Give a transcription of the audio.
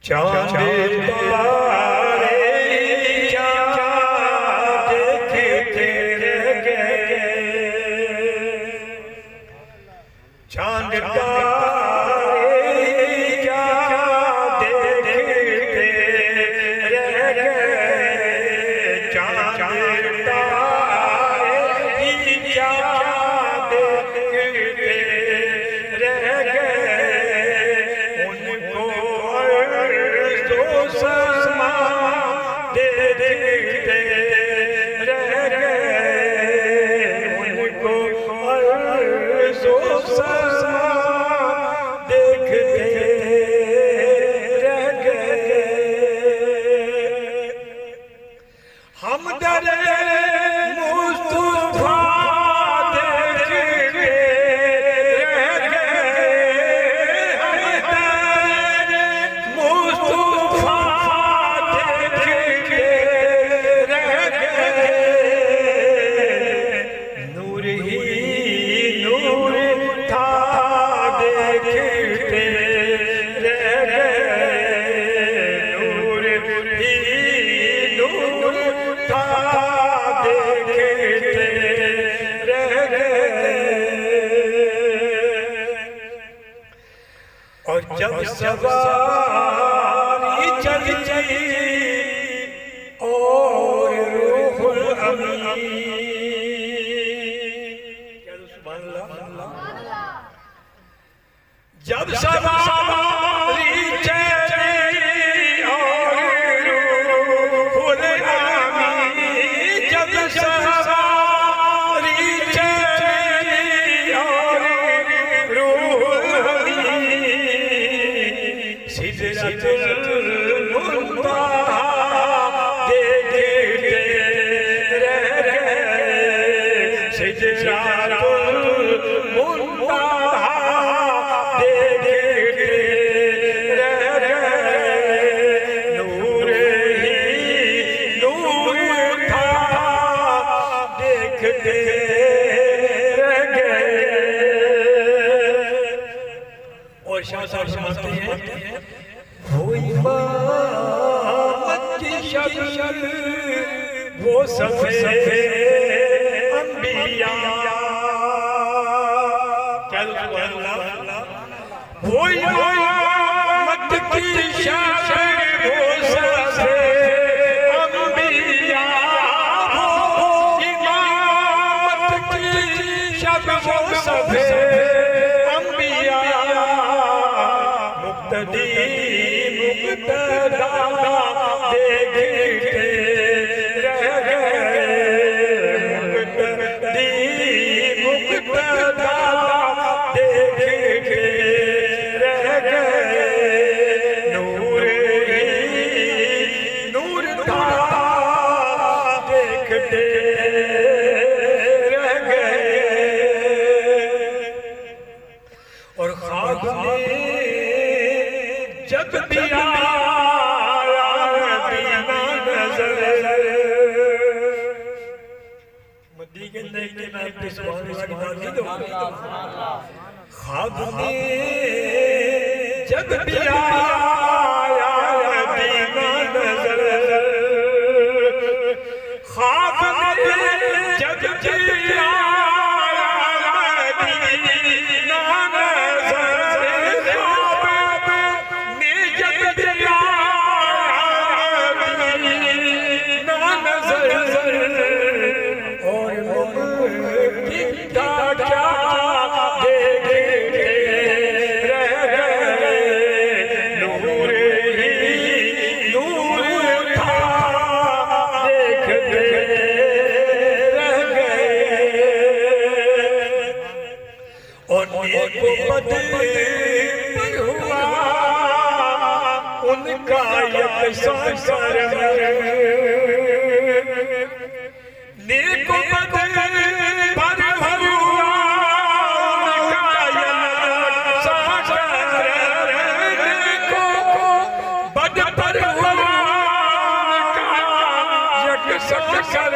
चांद तारे देखते रह गए, चांद तारे देखते रह गए, चांद तारे देखते रह गए, उनको समा देखते रह गए, उनको समा देखते रह गए। हम डरे मुस्तफा देखते रह गए, हम डरे मुस्तफा देखते रह गए, नूर ही नूर था देखते रह गए, नूर ही नूर था देखते रह गए। और जब सवारी चल चली और रूहुल अमीन, जब सवारी चली और रूहुल अमीन, जब सवारी चली और रूहुल अमीन, सिदरतुल मुंतहा देखते रह गए, सिदरतुल मुंतहा देखते रह गए, नूर ही नूर था देखते रह गए। और शाह साहब समझते हैं, वो इमामत की शक्ल, वो सफेद अंबिया, क्या वो इमामत की शक्ल, वो सफेद अंबिया, वो इमामत की शक्ल, वो सफेद अंबिया, मुक्तदी मुक्तदा देखते रह गए, मुक्तदी मुक्तदा देखते रह गए, नूर ही नूर था देखते रह गए। और ख्वाब में जब दिया नजर, मदी के नहीं के नाम पे सुभान अल्लाह की बात नहीं दो, ख्वाब में जब दिया नजर, ख्वाब में जब दिया पर हुआ उनका संसार, नेको बद पर हुआ उनका संसार, नेको बद पर हुआ उनका संसार।